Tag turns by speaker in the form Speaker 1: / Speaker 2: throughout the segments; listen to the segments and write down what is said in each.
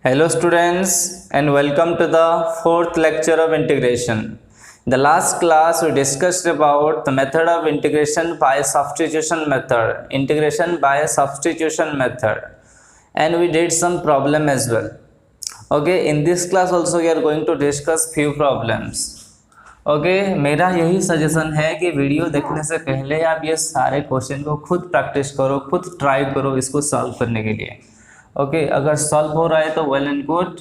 Speaker 1: Hello students and welcome to the fourth lecture of integration. In the last class we discussed about the method of integration by substitution method, and we did some problem as well. Okay, in this class also we are going to discuss few problems. Okay मेरा यही suggestion है कि video देखने से पहले आप ये सारे क्वेश्चन को खुद प्रैक्टिस करो, खुद ट्राई करो इसको सॉल्व करने के लिए. ओके अगर सॉल्व हो रहा है तो well and good,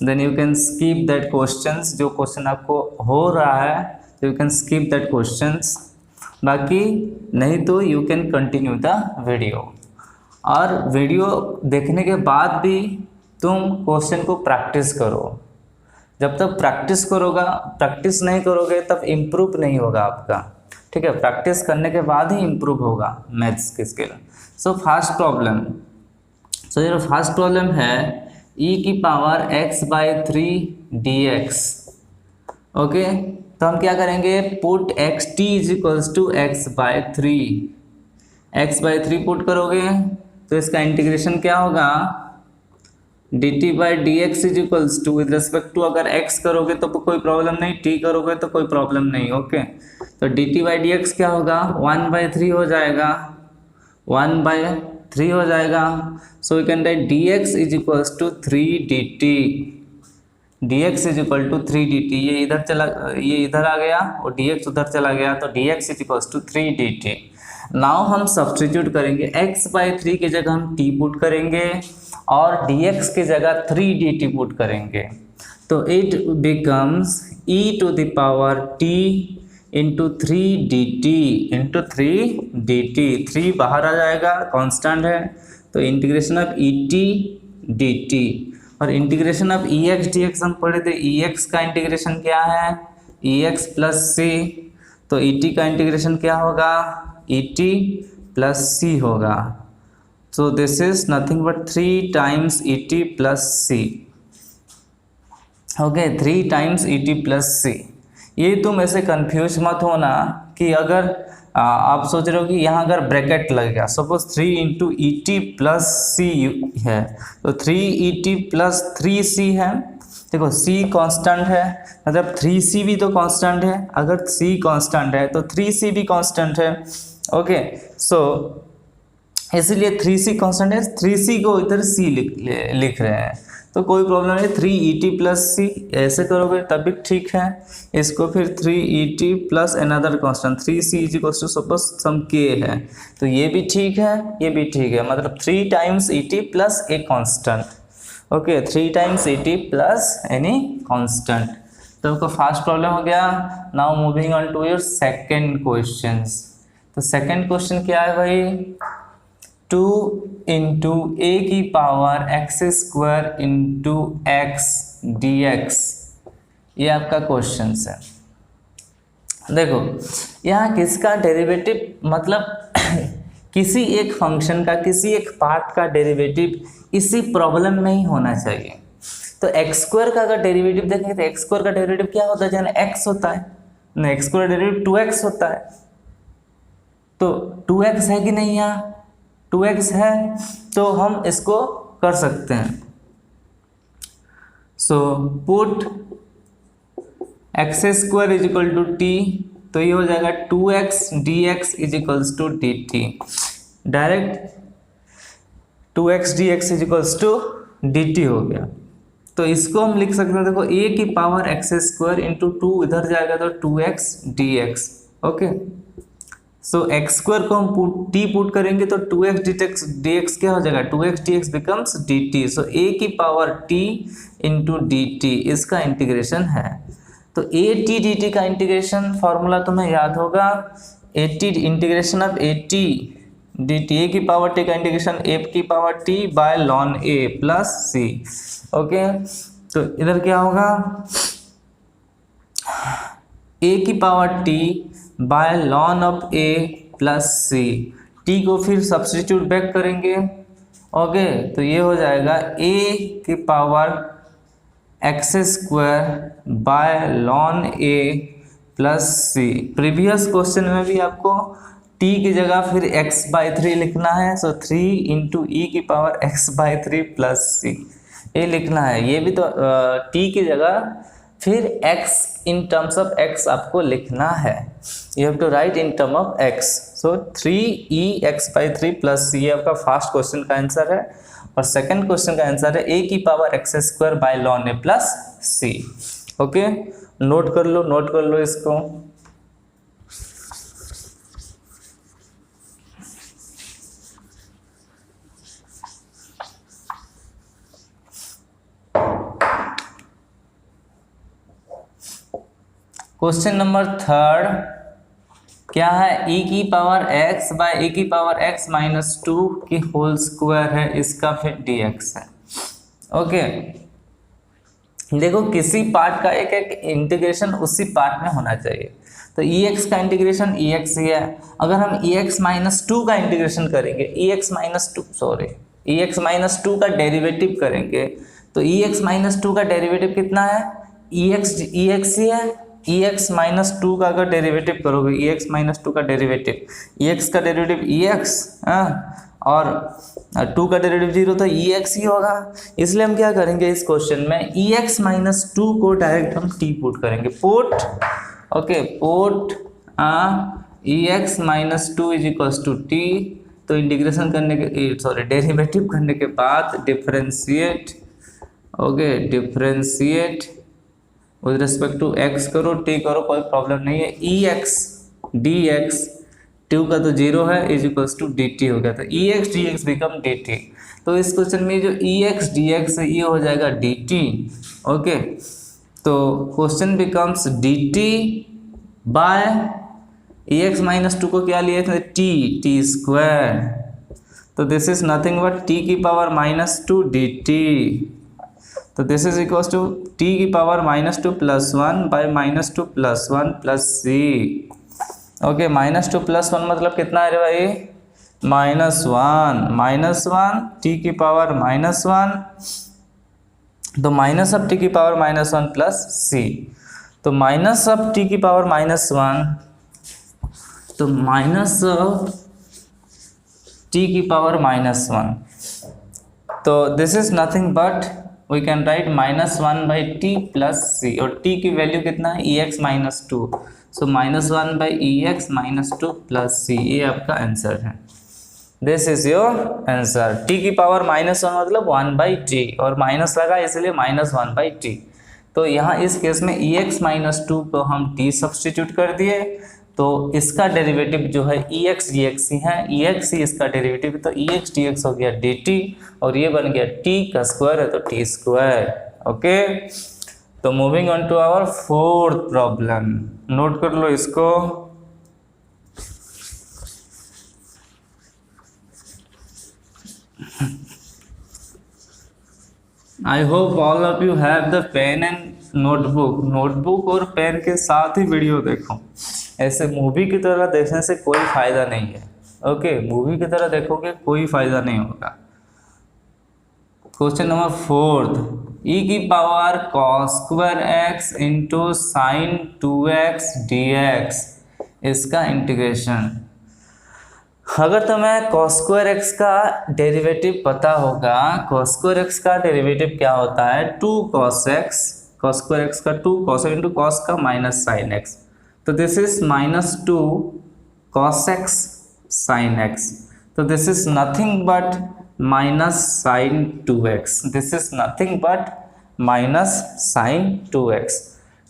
Speaker 1: then you can skip that questions. जो क्वेश्चन आपको हो रहा है तो you can skip that questions, बाकी नहीं तो you can continue the video. और वीडियो देखने के बाद भी तुम क्वेश्चन को प्रैक्टिस करो. जब तक प्रैक्टिस नहीं करोगे तब इम्प्रूव नहीं होगा आपका. ठीक है, प्रैक्टिस करने के बाद ही इम्प्रूव होगा मैथ्स की skill. So first problem, so ये फर्स्ट प्रॉब्लम है e की पावर x/3 dx. ओके तो हम क्या करेंगे, put xt is to x/3 put करोगे तो इसका इंटीग्रेशन क्या होगा, dt by d x is equals to with respect to, अगर x करोगे तो कोई प्रॉब्लम नहीं, t करोगे तो कोई प्रॉब्लम नहीं. ओके तो dt बाई डी एक्स क्या होगा, 1/3 हो जाएगा, 1/3 हो जाएगा. So we can write dx is equals to 3 dt, dx is equal to 3 dt. ये इधर आ गया और dx उधर चला गया, तो dx is equals to 3 dt. Now हम सब्स्टिट्यूट करेंगे, x/3 की जगह हम t पुट करेंगे और dx की जगह 3 dt पुट करेंगे. तो it becomes e to the power t into 3 dt. 3 बाहर आ जाएगा, कांस्टेंट है, तो इंटीग्रेशन ऑफ et dt. और इंटीग्रेशन ऑफ ex dx हम पढ़े थे, ex का इंटीग्रेशन क्या है, ex प्लस c. तो et का इंटीग्रेशन क्या होगा, et प्लस c होगा. So this is nothing but 3 times et plus c. Okay, 3 times et plus c. ये तुम ऐसे कंफ्यूज मत होना कि अगर आप सोच रहे हो कि यहाँ अगर ब्रैकेट लग गया, suppose 3 into e t plus c है, तो 3 et प्लस 3c है. देखो c कांस्टेंट है, मतलब 3c भी तो कांस्टेंट है, अगर c कांस्टेंट है तो 3c भी कांस्टेंट है. ओके सो इसलिए 3c कांस्टेंट है, 3c को इधर c लिख रहे हैं, तो कोई प्रॉब्लम नहीं. 3 et प्लस c ऐसे करोगे तब भी ठीक है. इसको फिर 3 et plus another constant 3c is equal to suppose some k है, तो ये भी ठीक है, ये भी ठीक है, मतलब 3 times et plus a constant. Okay 3 times et plus any constant. तो आपका फर्स्ट प्रॉब्लम हो गया. Now moving on to your second question. तो सेकेंड क्वेश्चन क्या है भाई, 2 इंटू ए की power x² into x dx. ये आपका क्वेश्चन है. देखो यहाँ किसका डेरिवेटिव, मतलब किसी एक फंक्शन का, किसी एक पार्ट का डेरिवेटिव इसी प्रॉब्लम में ही होना चाहिए. तो x² का अगर डेरिवेटिव देखेंगे तो x² का डेरिवेटिव क्या होता है, यानी x होता है ना, x² का डेरिवेटिव 2x होता है. तो 2x है कि नहीं, यहाँ 2x है, तो हम इसको कर सकते हैं. So put x² is equal to t, तो ये हो जाएगा 2x dx is equals to dt. Direct 2x dx is equals to dt हो गया. तो इसको हम लिख सकते हैं, देखो a की पावर x² इंटू 2 इधर जाएगा तो 2x dx. Okay so x² को हम t पुट करेंगे तो 2x dx क्या हो जाएगा, 2x dx becomes dt. So a की पावर t इंटू dt इसका इंटीग्रेशन है. तो at dt का इंटीग्रेशन फॉर्मूला तुम्हें याद होगा, at integration of at dt, a की पावर t का इंटीग्रेशन a की power t by ln a plus c. Okay तो इधर क्या होगा, a की power t by lon of a plus c. t को फिर सब्स्टिट्यूट बैक करेंगे. ओके तो ये हो जाएगा a की power x² by lon a plus c. Previous question में भी आपको t की जगह फिर x/3 लिखना है. सो 3 इंटू ई की पावर x/3 प्लस c. ये लिखना है, ये भी तो t की जगह फिर x in terms of x आपको लिखना है, you have to write in term of x। So 3e(x/3 + c) ये आपका फर्स्ट क्वेश्चन का आंसर है, और सेकंड क्वेश्चन का आंसर है a⁴x² by ln a plus c। Okay, note कर लो इसको। क्वेश्चन नंबर थर्ड क्या है, e⁴x by a⁴x-2 की होल स्क्वायर है, इसका फिर dx है। ओके, देखो किसी पार्ट का एक एक इंटीग्रेशन उसी पार्ट में होना चाहिए, तो ex का इंटीग्रेशन ex ही है। अगर हम ex-2 का इंटीग्रेशन करेंगे, ex-2 का डेरिवेटिव करेंगे, तो ex-2 का डेरिवेटिव कितना है, ex ही है। ex-2 का अगर डेरिवेटिव करोगे, ex-2 का डेरिवेटिव, ex का डेरिवेटिव ex और 2 का डेरिवेटिव 0, तो ex ही होगा। इसलिए हम क्या करेंगे इस क्वेश्चन में, ex-2 को डायरेक्ट हम t पुट करेंगे, पुट ex-2 = t। तो इंटीग्रेशन करने के डेरिवेटिव करने के बाद differentiate with respect to x करो, t करो, कोई प्रॉब्लम नहीं है। ex dx 2 का तो 0 है = dt हो गया, तो ex dx बिकम dt। तो इस क्वेश्चन में जो ex dx है ये हो जाएगा dt। ओके, तो question becomes dt by ex-2 को क्या लिए थे, t²। तो this is nothing but t⁻² dt। तो this is equal to t⁻² + 1 by -2 + 1 + c। Okay, -2 + 1 मतलब कितना है रे भाई, -1 t⁻−1, तो माइनस ऑफ t⁻−1 + c। तो माइनस ऑफ t⁻−1, तो माइनस ऑफ t⁻−1, तो this is nothing but we can write -1/t + c, और t की वैल्यू कितना है, ex-2, सो -1/ex-2 + c, ये आपका आंसर है। This is your answer. t⁻−1 मतलब 1/t, और माइनस लगा इसलिए -1/t। तो यहाँ इस केस में ex-2 को हम t सब्सटीट्यूट कर दिए, तो इसका डेरिवेटिव जो है ex dx ही है, ex ही इसका डेरिवेटिव, तो ex dx हो गया dt, और ये बन गया t का स्क्वायर है तो t²। ओके, तो moving on to our fourth problem, note कर लो इसको। I hope all of you have the pen and notebook और पेन के साथ ही वीडियो देखो, ऐसे मूवी की तरह देखने से कोई फायदा नहीं है। ओके, मूवी की तरह देखोगे कोई फायदा नहीं होगा। Question number fourth, e⁻cos² × sin 2x dx, इसका इंटीग्रेशन। अगर तुम्हें cos² का डेरिवेटिव पता होगा, cos² का डेरिवेटिव क्या होता है, 2cos x, cos² का 2cos × cos का -sin x, तो this is -2cos x sin x, तो this is nothing but -sin 2x, this is nothing but -sin 2x।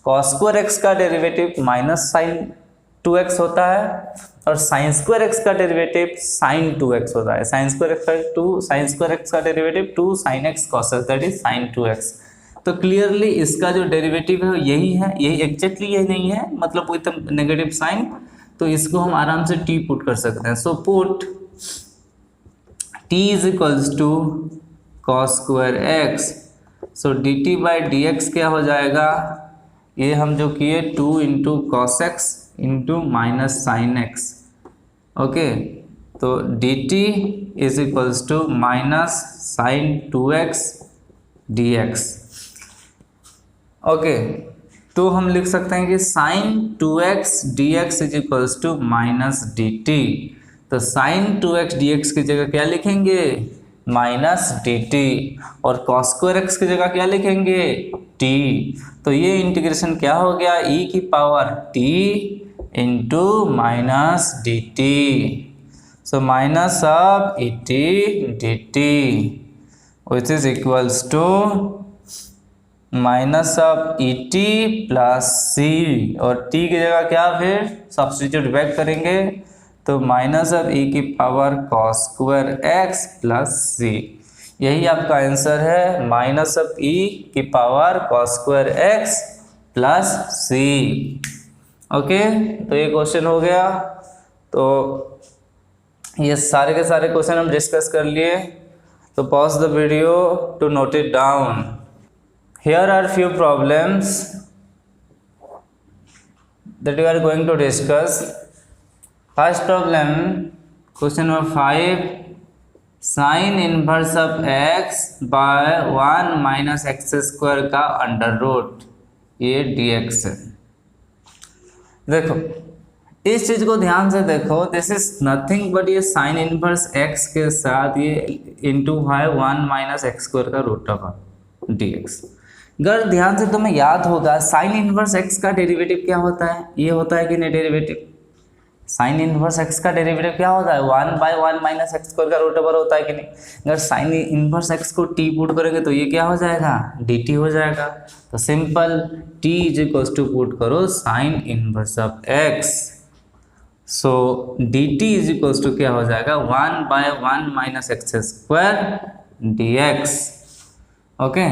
Speaker 1: cos² का डेरिवेटिव -sin 2x होता है, और sin² का डेरिवेटिव sin 2x होता है। sin² का derivative 2 sin x cos x, that is sin 2x। तो क्लियरली इसका जो डेरिवेटिव है यही है, यही एग्जैक्टली यही नहीं है, मतलब विद नेगेटिव साइन, तो इसको हम आराम से t पुट कर सकते हैं। So put t = cos² x, सो dt/dx क्या हो जाएगा, ये हम जो किए 2 × cos x × -sin x। Okay, तो dt = -sin 2x dx। Okay, तो हम लिख सकते हैं कि sin 2x dx = -dt। तो sin 2x dx की जगह क्या लिखेंगे, माइनस डी टी, और कॉस स्क्वायर एक्स की जगह क्या लिखेंगे, टी। तो ये इंटीग्रेशन क्या हो गया, ई की power t into minus d t. So minus of e t d t which is equals to minus of e t plus c, और टी की जगह क्या फिर सब्स्टिट्यूट बैक करेंगे, तो माइनस ऑफ ई की power cos square x plus c. यही आपका आंसर है, माइनस ऑफ ई की power cos square x plus c. Okay, तो ये क्वेश्चन हो गया। तो ये सारे के सारे क्वेश्चन हम डिस्कस कर लिए। तो pause the video to note it down. Here are few problems that we are going to discuss. First problem, question number 5, sin inverse of x by 1 minus x square का under root, ये dx है। देखो इस चीज को ध्यान से देखो, दिस इज नथिंग बट ये साइन इनवर्स x के साथ ये इंटू है 1 माइनस एक्स स्क्वायर का रूट ऑफ dx। अगर ध्यान से तुम्हें याद होगा साइन इनवर्स एक्स का डेरिवेटिव क्या होता है, ये होता है कि नहीं डेरिवेटिव, साइन इनवर्स एक्स का डेरिवेटिव क्या होता है, 1 बाय 1 माइनस एक्स स्क्वायर का रूट ओवर होता है कि नहीं। अगर साइन इनवर्स एक्स को टी पुट करेंगे तो ये क्या हो जाएगा, डी टी हो जाएगा। तो simple t is equals to put करो sine inverse of x, so d t is equals to क्या हो जाएगा 1 by 1 minus x square d x. Okay,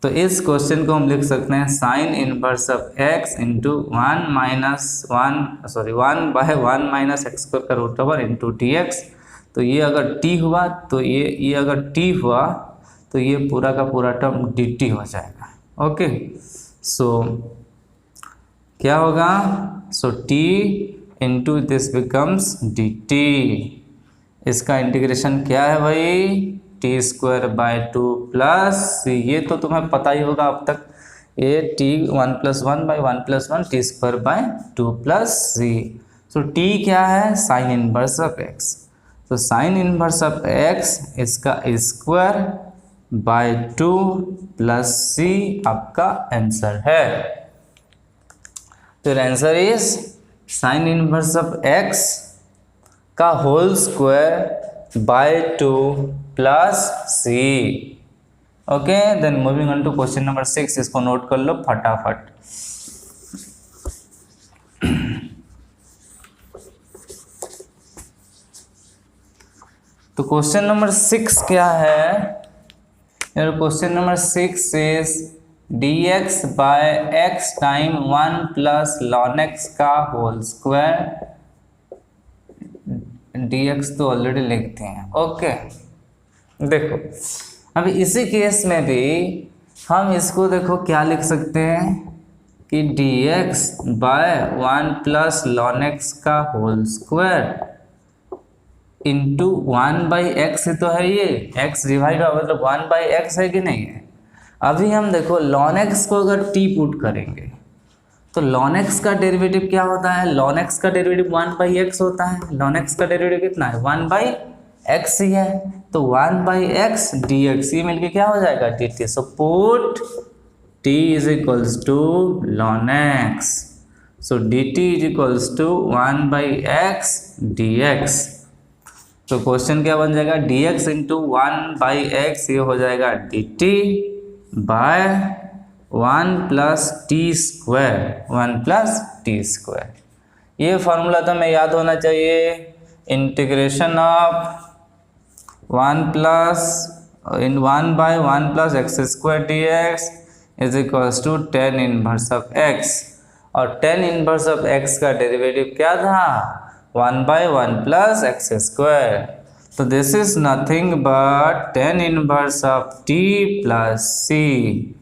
Speaker 1: तो इस क्वेश्चन को हम लिख सकते हैं sine inverse of x into 1 by 1 minus x square का root over into d x. तो ये अगर टी हुआ तो ये अगर टी हुआ तो ये पूरा का पूरा टर्म डी टी हो जाएगा। ओके, सो क्या होगा, so t into this becomes d t. इसका इंटीग्रेशन क्या है भाई, t square by 2 plus c. ये तो तुम्हें पता ही होगा अब तक, ये t 1 plus 1 by 1 plus 1 t square by 2 plus c. So t क्या है, साइन इनवर्स ऑफ एक्स। तो साइन इनवर्स ऑफ एक्स इसका स्क्वायर बाय 2 प्लस सी आपका आंसर है। तो answer is sine inverse of x का whole square by 2 plus c. Okay, then moving on to question number 6, इसको note कर लो फटाफट। तो क्वेश्चन नंबर 6 क्या है, question number 6 is dx by x time 1 plus ln x का whole square. dx तो already लिखते हैं। ओके, देखो अभी इसी केस में भी हम इसको देखो क्या लिख सकते हैं कि dx बाय 1 प्लस ln x का whole square into 1 by x तो है, ये x डिवाइड मतलब 1 बाई एक्स है कि नहीं है। अभी हम देखो ln x को अगर t पुट करेंगे तो ln x का डेरिवेटिव क्या होता है, ln x का डेरिवेटिव 1 बाई एक्स होता है। ln x का डेरिवेटिव कितना है, 1 बाई एक्स ही है। तो 1 बाई एक्स डी एक्स, ये मिलके क्या हो जाएगा d t. So put t is equals to ln x, so d t is equals to 1 by x d x. तो क्वेश्चन क्या बन जाएगा, d x into 1 by x, ये हो जाएगा d t by 1 plus t square, 1 plus t square. ये formula तो हमें याद होना चाहिए, integration of 1 plus in 1 by 1 plus x square d x is equals to tan inverse of x, और टेन इनवर्स ऑफ एक्स का derivative क्या था, 1 बाय 1 प्लस एक्स स्क्वायर। तो this is nothing but tan inverse of t plus c.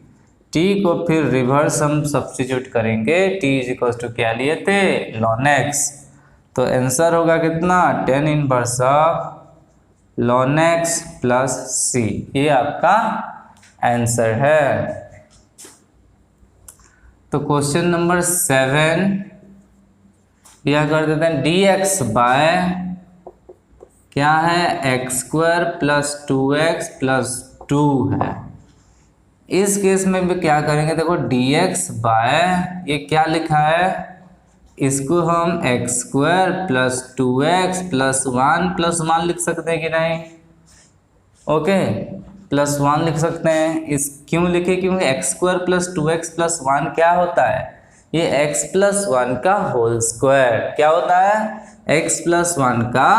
Speaker 1: T को फिर reverse हम substitute करेंगे, T is equals to क्या लिए थे, ln x। तो आंसर होगा कितना, tan inverse of ln x plus c, ये आपका आंसर है। तो क्वेश्चन नंबर 7 यह कर देते हैं dx बाय क्या है, x square plus 2x plus 2 है। इस केस में भी क्या करेंगे, देखो dx बाय, ये क्या लिखा है, इसको हम x square plus 2x plus 1 लिख सकते हैं कि नहीं, ओके, प्लस 1 लिख सकते हैं। इस क्यों लिखे, क्योंकि x square plus 2x plus 1 क्या होता है, ये x प्लस 1 का होल स्क्वायर, क्या होता है, x प्लस 1 का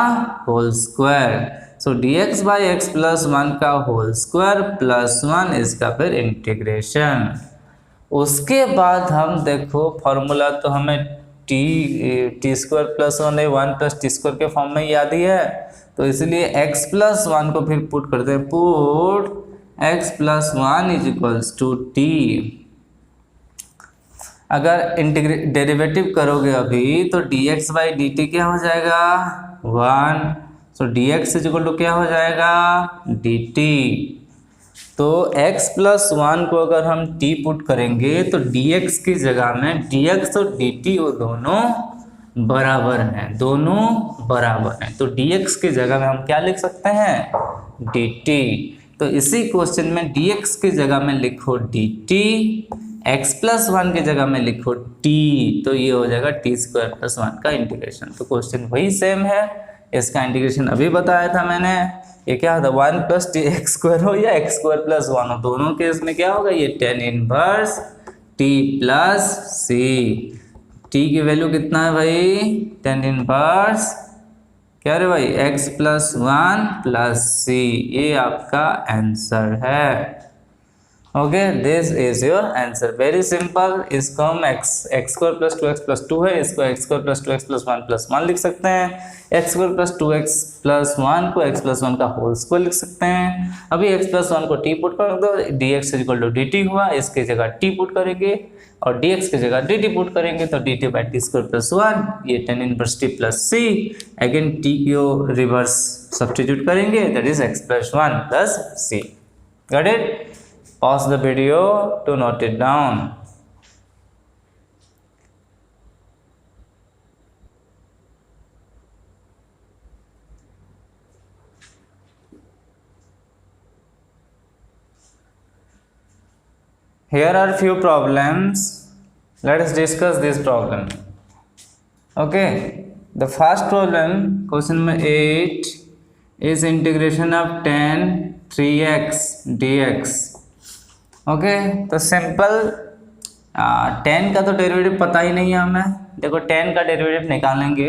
Speaker 1: whole square. So dx by x plus 1 का होल स्क्वायर प्लस 1 इसका फिर इंटीग्रेशन। उसके बाद हम देखो फॉर्मूला तो हमें T square plus 1 plus t square के फॉर्म में याद ही है, तो इसलिए x प्लस 1 को फिर पुट करते हैं, put x plus 1 is equals to t. अगर डेरिवेटिव करोगे अभी तो dx बाई डी टी क्या हो जाएगा, 1, सो dx इज इक्वल टू क्या हो जाएगा, dt। तो x प्लस 1 को अगर हम t पुट करेंगे तो dx की जगह में dx और dt वो दोनों बराबर हैं, दोनों बराबर हैं, तो dx की जगह में हम क्या लिख सकते हैं, dt। तो इसी क्वेश्चन में dx की जगह में लिखो dt, x प्लस 1 की जगह में लिखो t, तो ये हो जाएगा टी स्क्वायर प्लस 1 का इंटीग्रेशन। तो क्वेश्चन वही सेम है, इसका इंटीग्रेशन अभी बताया था मैंने। ये क्या होता है, 1 प्लस टी एक्स स्क्वायर हो या एक्स स्क्वायर प्लस 1 हो, दोनों केस में क्या होगा, ये tan inverse t plus c. T की वैल्यू कितना है भाई, tan इनवर्स क्या रे भाई, x प्लस 1 प्लस सी, ये आपका आंसर है। Okay, this is your answer, very simple. इसको हम x square plus 2x plus 2 है, इसको x square plus 2x plus 1 लिख सकते हैं। x square plus 2x plus 1 को x प्लस 1 का होल स्क्वायर लिख सकते हैं। अभी x प्लस 1 को t पुट कर दो, dx इक्वल टू dt हुआ, इसकी जगह t पुट करेंगे और dx की जगह dt पुट करेंगे तो dt by T square plus 1, ये tan inverse t plus c, again t को रिवर्स सब्स्टिट्यूट करेंगे, that is x plus 1 plus c। Got it? Pause the video to note it down. Here are few problems. Let us discuss this problem. Okay, the first problem, question number 8, is integration of tan 3x dx. Okay, तो simple tan का तो derivative पता ही नहीं है हमें। देखो tan का derivative निकालेंगे,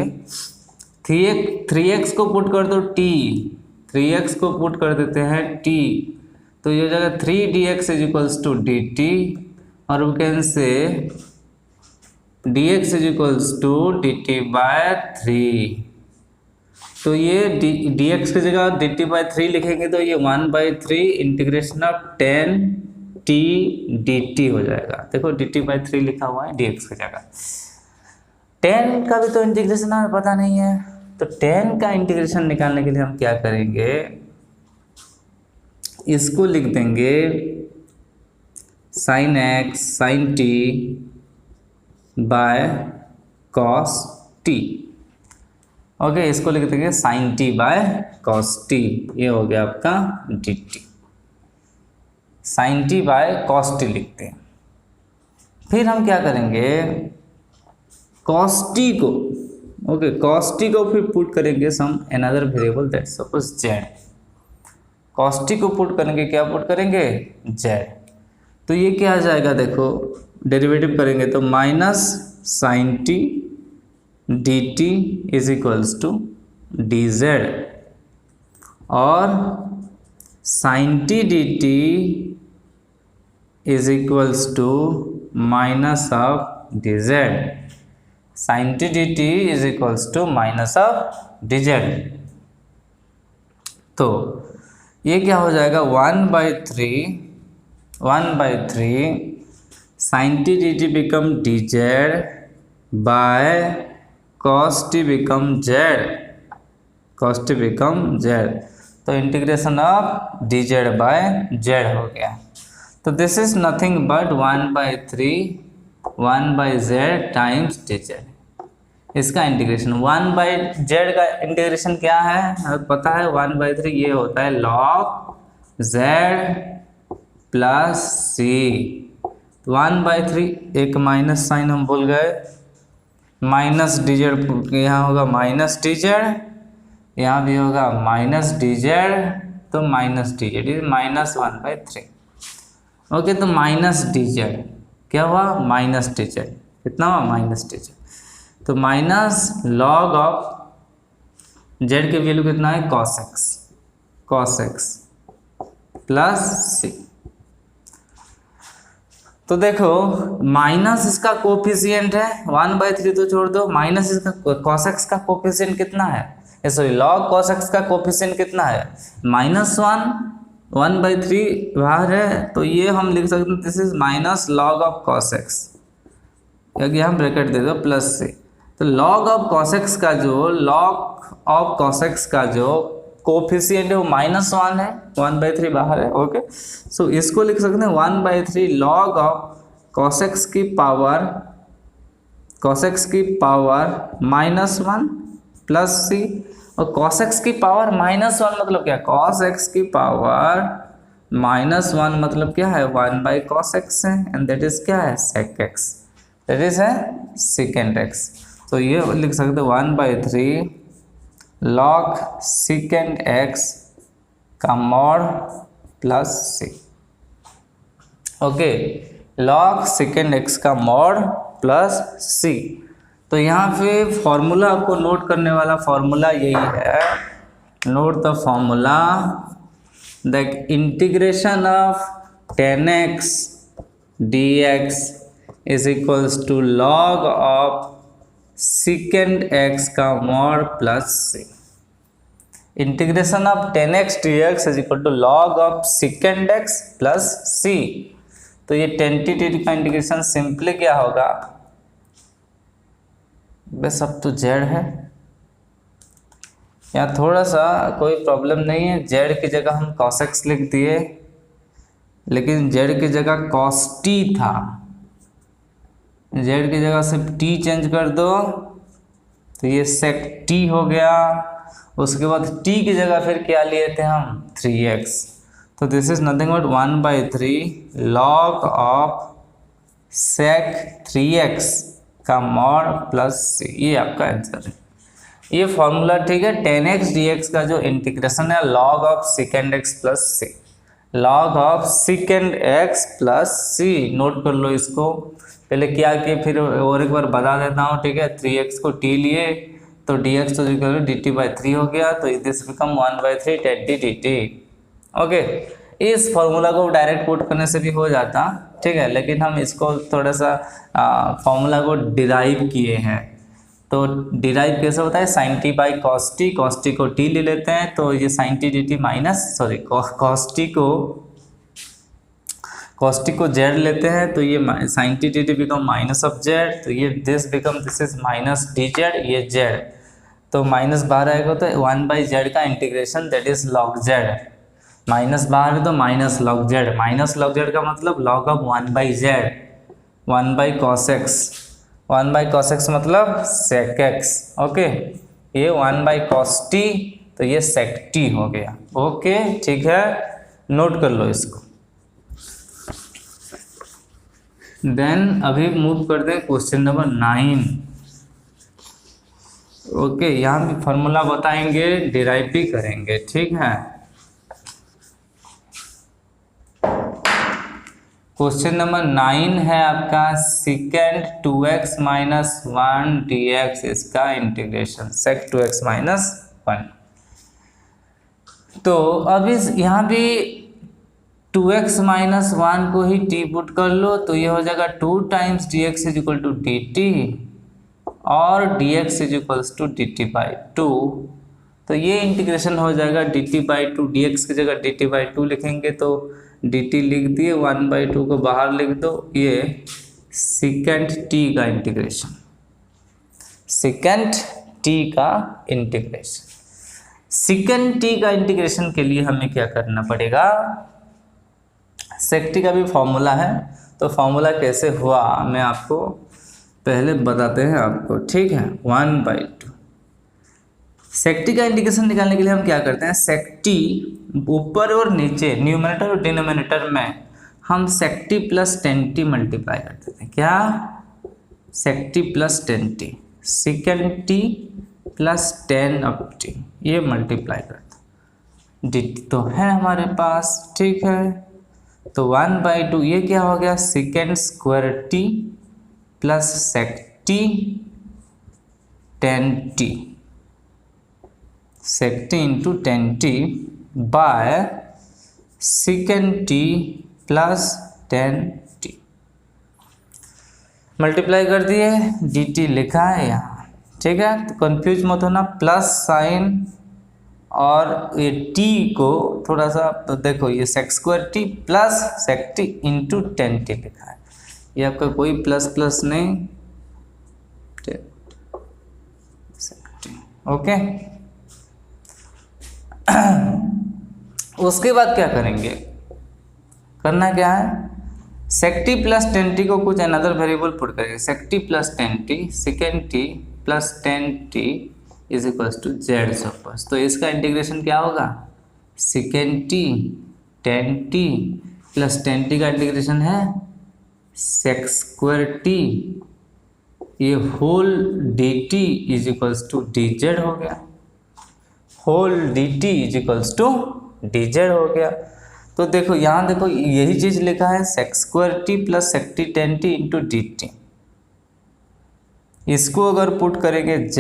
Speaker 1: 3x को पुट कर दो t, 3x को पुट कर देते हैं t, तो ये हो जाएगा 3dx is equals to dt, और we can say dx is equals to dt by 3। तो ये dx की जगह dt बाय 3 लिखेंगे तो ये 1/3 integration of tan t dt हो जाएगा। देखो dt बाई 3 लिखा हुआ है dx की जगह। tan का भी तो इंटीग्रेशन हमें पता नहीं है, तो tan का इंटीग्रेशन निकालने के लिए हम क्या करेंगे, इसको लिख देंगे sin x sin t by cos t। Okay, इसको लिख देंगे sin t by cos t, ये हो गया आपका dt, sin t by cos t लिखते हैं। फिर हम क्या करेंगे, cos t को, ओके, cos t को फिर पुट करेंगे some another variable that suppose z। cos t को पुट करेंगे, क्या पुट करेंगे, z। तो ये क्या आ जाएगा, देखो डेरिवेटिव करेंगे तो minus sin t dt is equals to dz, और sin t dt is equals to minus of dz, sin t dt is equals to minus of dz। तो ये क्या हो जाएगा, 1/3 sin t dt become dz by cos t become z, cos t become z, तो integration of dz by z हो गया। तो this is nothing but 1/3 1/z times dz। इसका इंटीग्रेशन 1/z का इंटीग्रेशन क्या है, हमें पता है 1/3 ये होता है log z प्लस सी। 1/3 एक माइनस साइन हम भूल गए, माइनस dz यहाँ होगा माइनस dz, यहाँ भी होगा माइनस dz, तो माइनस dz इज -1/3। ओके, तो माइनस dz क्या हुआ, माइनस dz, कितना हुआ माइनस dz, तो माइनस लॉग ऑफ z की वैल्यू कितना है cos x प्लस सी। तो देखो माइनस इसका कोफिशिएंट है 1/3, तो छोड़ दो, माइनस इसका cos x का कोफिशिएंट कितना है, सॉरी लॉग cos x का कोफिशिएंट कितना है -1, 1/3 बाहर है, तो ये हम लिख सकते हैं this is minus log of cos x, क्योंकि हम ब्रैकेट दे दो प्लस से, तो log ऑफ cos x का जो कोफिशिएंट है वो -1 है, 1/3 बाहर है। ओके, सो इसको लिख सकते हैं 1/3 log ऑफ cos x की पावर -1 प्लस सी, और cos x की पावर -1 मतलब क्या, cos x की पावर -1 मतलब क्या है 1/cos x है, एंड दैट इज क्या है sec x, दैट इज है secant x। तो ये लिख सकते 1/3 log secant x का mod plus c. Okay, log secant x का मॉड प्लस सी। तो यहाँ पे फॉर्मूला आपको नोट करने वाला फॉर्मूला यही है, note the formula, the integration of 10x dx is equals to log of secant x का mod plus c. Integration of 10x dx is equal to log of secant x plus c. तो ये 10t का integration simply क्या होगा, बस अब तो z है, यहाँ थोड़ा सा कोई प्रॉब्लम नहीं है, z की जगह हम cos x लिख दिए, लेकिन z की जगह cos t था, z की जगह सिर्फ t चेंज कर दो तो ये sec t हो गया। उसके बाद t की जगह फिर क्या लिए थे हम 3x, तो this is nothing but 1/3 log of sec 3x का मॉड प्लस सी, ये आपका आंसर है। ये फॉर्मूला ठीक है, 10x dx का जो इंटीग्रेशन है log of secant x plus c, log of secant x plus c, note कर लो इसको। पहले क्या किए फिर और एक बार बता देता हूँ, ठीक है, 3x को t लिए तो dx तो dt/3 हो गया, तो दिस बिकम 1/3 dt। ओके, इस फॉर्मूला को डायरेक्ट पुट करने से भी हो जाता, ठीक है, लेकिन हम इसको थोड़ा सा फॉर्मूला को डिराइव किए हैं। तो डिराइव कैसे होता है, sin t by cos t, cos t को t ले लेते हैं, तो ये sin t dt minus sorry cos t को z लेते हैं, तो ये sin t dt become minus of z, तो ये दिस इज माइनस dz, ये z, तो माइनस बाहर आएगा तो 1/z का integration that is log z, minus बाहर है तो minus log z, minus log z का मतलब log of 1/z, 1/cos x, 1/cos x मतलब sec x। ओके, ये 1/cos t, तो ये sec t हो गया। ओके, ठीक है, नोट कर लो इसको। देन अभी मूव करते हैं क्वेश्चन नंबर 9। ओके, यहाँ भी फॉर्मूला बताएंगे, डिराइव भी करेंगे, ठीक है। क्वेश्चन नंबर 9 है आपका secant 2x - 1 dx, इसका इंटीग्रेशन sec 2x - 1। तो अब इस यहाँ भी 2x - 1 को ही t पुट कर लो, तो ये हो जाएगा 2 times dx is equal to dt और dx is equals to dt/2, तो ये इंटीग्रेशन हो जाएगा dt/2, dx की जगह dt/2 लिखेंगे तो dt लिख दिए, 1/2 को बाहर लिख दो, ये secant t का इंटीग्रेशन, secant t का इंटीग्रेशन। secant t का इंटीग्रेशन के लिए हमें क्या करना पड़ेगा, sec t का भी फॉर्मूला है, तो फॉर्मूला कैसे हुआ मैं आपको पहले बताते हैं आपको, ठीक है। 1/2 सेक्टी का इंटीग्रेशन निकालने के लिए हम क्या करते हैं, सेक्टी ऊपर और नीचे न्यूमरेटर और डिनोमिनेटर में हम सेक्टी प्लस 10t मल्टीप्लाई कर देते हैं। क्या, सेक्टी plus 10t, second t plus 10t, ये मल्टीप्लाई करते हैं। dt तो है हमारे पास, ठीक है। तो 1/2 ये क्या हो गया, second square t plus सेक्टी 10t, सेक्टी into 10t by second t plus 10t multiply कर दिए, dt लिखा है यहाँ, ठीक है। तो कंफ्यूज मत होना, प्लस साइन और ये t को थोड़ा सा तो देखो, ये sec square t plus sec t into 10t लिखा है, ये आपका कोई प्लस प्लस नहीं, ओके। उसके बाद क्या करेंगे, करना क्या है, सेक्टी प्लस 10t को कुछ अनदर वेरिएबल पुट करेंगे, sec t plus 10t second t plus 10t is equal to z suppose. तो इसका इंटीग्रेशन क्या होगा, second T 10t plus 10t का इंटीग्रेशन है सेक स्क्वायर टी, ये whole dt is equals to dz हो गया, whole dt is equals to dz हो गया। तो देखो यहाँ देखो यही चीज़ लिखा है, sec square t plus sec t 10t into dt, इसको अगर पुट करेंगे z,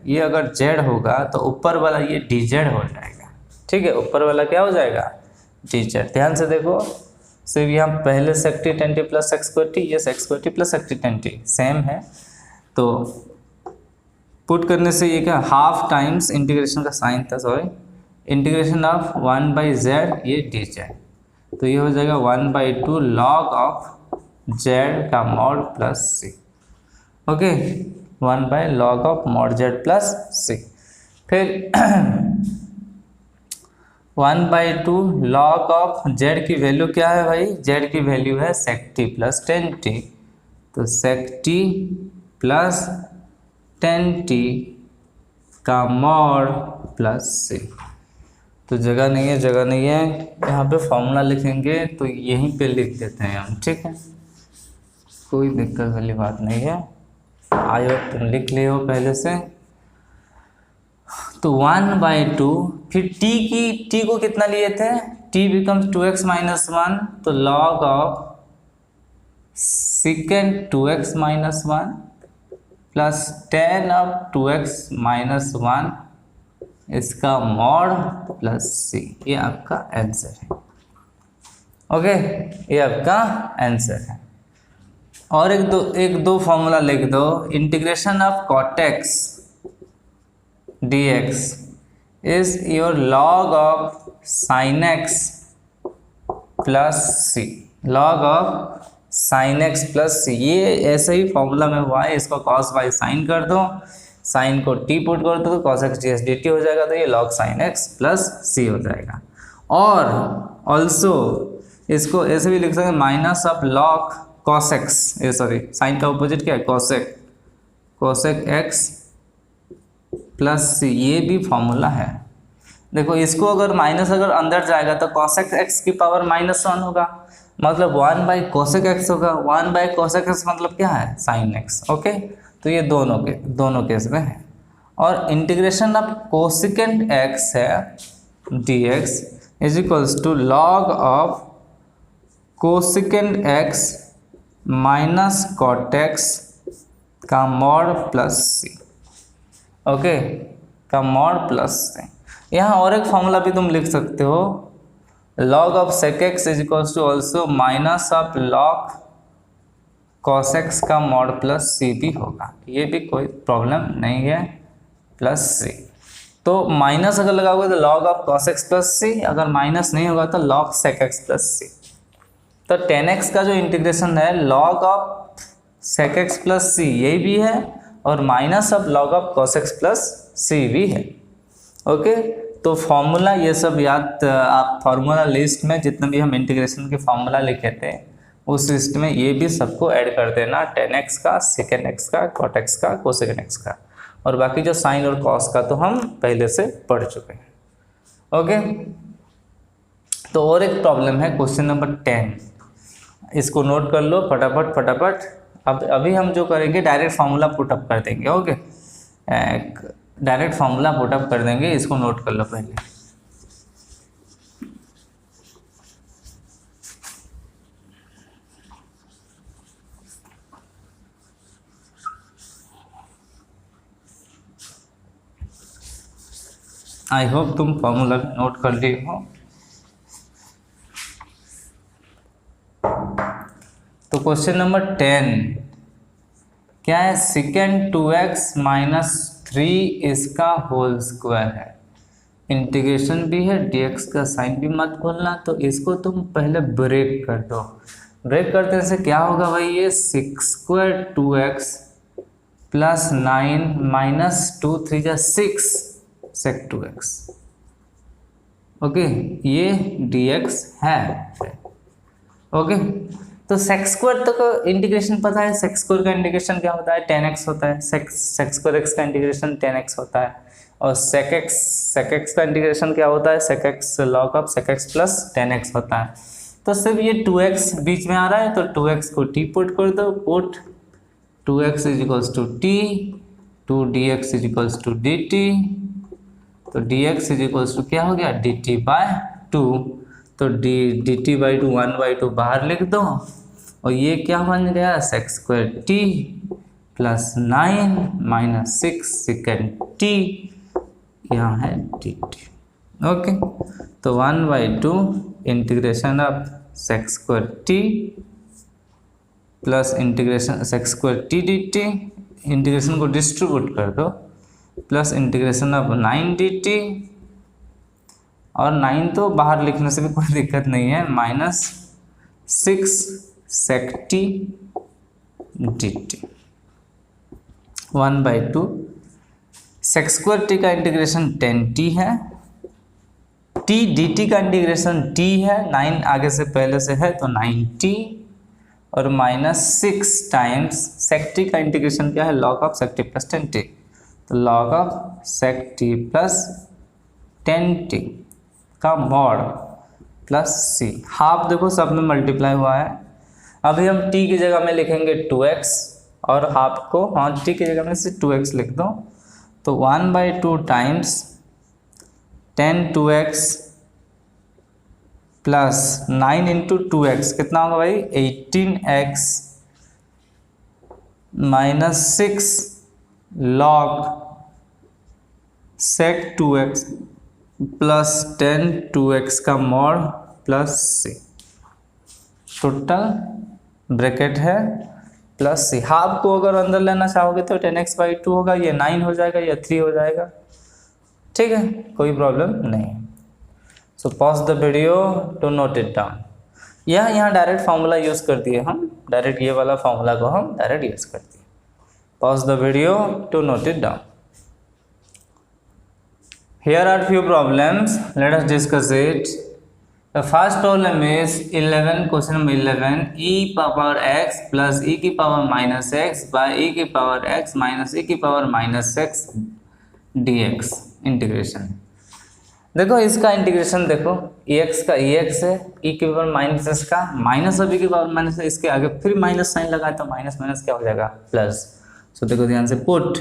Speaker 1: ये अगर z होगा तो ऊपर वाला ये dz हो जाएगा, ठीक है। ऊपर वाला क्या हो जाएगा, dz। ध्यान से देखो, सिर्फ यहाँ पहले sec t 10t plus sec square t, ये sec square t plus sec t 10t same है, तो पुट करने से ये क्या, हाफ टाइम्स इंटीग्रेशन का साइन था, सॉरी, इंटीग्रेशन ऑफ 1/z ये dz, तो ये हो जाएगा 1/2 log ऑफ z का mod plus c, okay, 1/log of mod z plus c। फिर 1/2 log ऑफ z की वैल्यू क्या है भाई, z की वैल्यू है सेक टी प्लस 10t, तो सेक टी प्लस 10t का मॉड प्लस c। तो जगह नहीं है, जगह नहीं है, यहाँ पे फॉर्मूला लिखेंगे तो यहीं पे लिख देते हैं हम, ठीक है, कोई दिक्कत वाली बात नहीं है, आई होप तुम लिख लिए हो पहले से। तो 1/2, फिर t को कितना लिए थे, t बिकम्स 2x माइनस 1, तो log of second 2x minus 1 plus 10 of 2x minus 1 इसका मॉड प्लस c, ये आपका आंसर है, ओके, ये आपका आंसर है। और एक दो फॉर्मूला लिख दो, integration of cot x dx is your log of sin x plus c, log of sin x plus c, ये ऐसे ही फॉर्मूला में हुआ है, इसको cos y साइन कर दो, साइन को t पुट कर दो तो cos x ds dt हो जाएगा, तो ये log sin x plus c हो जाएगा। और ऑल्सो इसको ऐसे भी लिख सकते हैं, minus of log cos x, ये सॉरी साइन का अपोजिट क्या है, cosec x प्लस c, ये भी फॉर्मूला है। देखो इसको अगर माइनस अगर अंदर जाएगा तो cosec x की पावर -1 होगा, मतलब 1/cosec x होगा, 1/cosec x मतलब क्या है, sin x, ओके। तो ये दोनों केस में है। और इंटीग्रेशन ऑफ कोसिकेंट x है dx is equals to log of cosecant x minus cot x का मॉड प्लस c, ओके, का मॉड प्लस c। यहाँ और एक फॉर्मूला भी तुम लिख सकते हो, log of sec x is equals to also minus of log cos x का मॉड प्लस c भी होगा, ये भी कोई प्रॉब्लम नहीं है, प्लस c। तो माइनस अगर लगाओगे तो log of cos x plus c, अगर माइनस नहीं होगा तो log sec x plus c। तो 10x का जो इंटीग्रेशन है log of sec x plus c ये भी है, और minus of log of cos x plus c भी है, ओके। तो फॉर्मूला ये सब याद, आप फार्मूला लिस्ट में जितने भी हम इंटीग्रेशन के फार्मूला लिखे थे उस लिस्ट में ये भी सबको ऐड कर देना, tan x का, secant x का, cot x का, cosecant x का, और बाकी जो साइन और कॉस का तो हम पहले से पढ़ चुके हैं। ओके, तो और एक प्रॉब्लम है क्वेश्चन नंबर 10, इसको नोट कर लो फटाफट फटाफट। अब अभी हम जो करेंगे डायरेक्ट फार्मूला पुटअप कर देंगे। ओके, डायरेक्ट फार्मूला पुटअप कर देंगे, इसको नोट कर लो पहले। आई होप तुम फॉर्मूला नोट कर लिए हो। तो क्वेश्चन नंबर 10 क्या है, सेकेंड 2x माइनस 3 इसका होल स्क्वायर है, इंटीग्रेशन भी है, dx का साइन भी मत भूलना। तो इसको तुम पहले ब्रेक कर दो। ब्रेक करने से क्या होगा भाई, ये 6 स्क्वायर 2x प्लस 9 माइनस 2 3 जा 6 sec 2x। ओके, ये dx है। ओके, तो sec स्क्वायर तक इंटीग्रेशन पता है, sec स्क्वायर का इंटीग्रेशन क्या होता है, tan x होता है, sec स्क्वायर x का इंटीग्रेशन tan x होता है, और sec x का इंटीग्रेशन क्या होता है, sec x log of sec x plus tan x होता है। तो सिर्फ ये 2x बीच में आ रहा है, तो 2x को t पुट कर दो, put 2x is equals to t, 2dx is equals to dt, तो dx इज इक्वल्स टू क्या हो गया, dt बाय 2, तो dt बाई 2 1/2 बाहर लिख दो, और ये क्या बन गया, sec square t plus 9 minus 6 second t, यहाँ है dt। ओके, तो 1/2 integration of sec square t plus integration sec square t dt, integration को डिस्ट्रीब्यूट कर दो, प्लस इंटीग्रेशन ऑफ 9 dt, और 9 तो बाहर लिखने से भी कोई दिक्कत नहीं है, minus 6 sec t dt 1/2। sec square t का इंटीग्रेशन 10t है, t dt का इंटीग्रेशन t है, 9 आगे से पहले से है तो 9t, और माइनस 6 टाइम्स sec t का इंटीग्रेशन क्या है, log of sec t plus 10t, तो log of sec t plus 10t का मॉड प्लस c, हाफ देखो सब में मल्टीप्लाई हुआ है। अभी हम t की जगह में लिखेंगे 2x, और हाफ को t की जगह में से 2x लिख दो, तो 1/2 times 10 2x plus 9 into 2x कितना होगा भाई, 18x minus 6 log sec 2x plus 10 2x का mod plus c, total bracket है प्लस c। हाफ को अगर अंदर लेना चाहोगे तो 10x/2 होगा, ये 9 हो जाएगा या 3 हो जाएगा, ठीक है, कोई प्रॉब्लम नहीं। So pause the video to note it down. यहाँ डायरेक्ट फार्मूला यूज़ कर दिए हम, डायरेक्ट ये वाला फार्मूला को हम डायरेक्ट यूज़ कर दिए। Pause the video to note it down. Here are few problems, let us discuss it. The first problem is 11, question number 11, e power x plus e की power minus x by e की power x minus e की power minus x dx integration. देखो इसका integration देखो, ex का ex है, e की power minus x का माइनस of e की पावर माइनस, इसके आगे फिर माइनस साइन लगाए तो माइनस माइनस क्या हो जाएगा, प्लस। सो देखो ध्यान से, पुट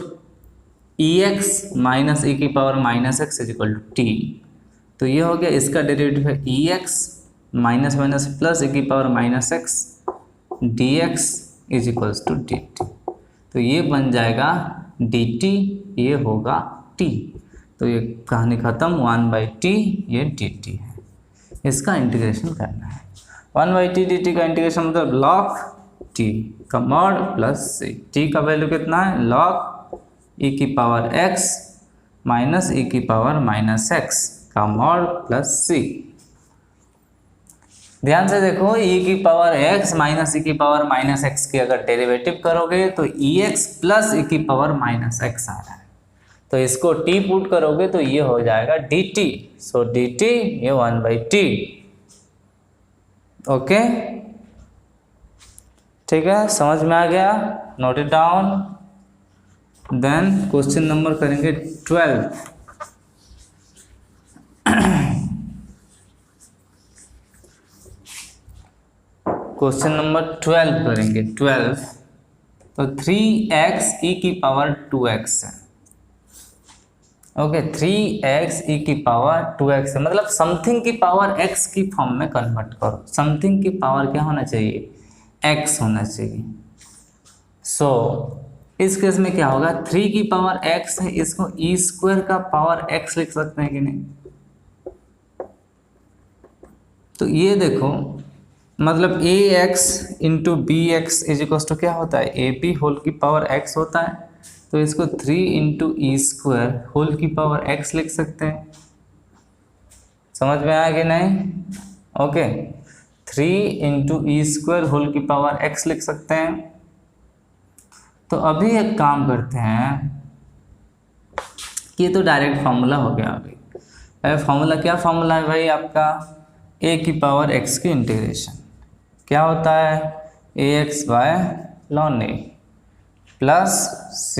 Speaker 1: ex माइनस e की power minus x is equal to t, तो ये हो गया, इसका डेरिवेटिव है ex minus minus plus e की power minus x dx is equals to dt, तो ये बन जाएगा dt, ये होगा t, तो ये कहानी खत्म, 1/t ये dt है, इसका इंटीग्रेशन करना है। 1/t dt का इंटीग्रेशन मतलब log t का मॉड प्लस c, t का वैल्यू कितना है, log e की पावर x माइनस e की पावर माइनस x का मॉड प्लस c। ध्यान से देखो, e की पावर x माइनस e की पावर माइनस x की अगर डेरिवेटिव करोगे तो ex प्लस e की पावर माइनस x आ रहा है, तो इसको t पुट करोगे तो ये हो जाएगा dt, सो dt ये 1/t। ओके, ठीक है, समझ में आ गया, note it down. Then question number करेंगे 12। क्वेश्चन नंबर 12 करेंगे 12। तो 3x e की पावर 2x है। ओके, 3x e की पावर 2x है, मतलब समथिंग की पावर x की फॉर्म में कन्वर्ट करो। समथिंग की पावर क्या होना चाहिए, x होना चाहिए। सो इस केस में क्या होगा, 3 की पावर x है, इसको e स्क्वायर का पावर x लिख सकते हैं कि नहीं। तो ये देखो, मतलब ax into b x is equal to क्या होता है, ए बी होल की पावर x होता है। तो इसको 3 इंटू ई स्क्वायर होल की पावर x लिख सकते हैं। समझ में आया कि नहीं। Okay, 3 into e square whole की पावर x लिख सकते हैं। तो अभी एक काम करते हैं कि ये तो डायरेक्ट फॉर्मूला हो गया। अभी फॉर्मूला क्या फॉर्मूला है भाई आपका, a की पावर x की इंटीग्रेशन क्या होता है, ax by ln a plus c।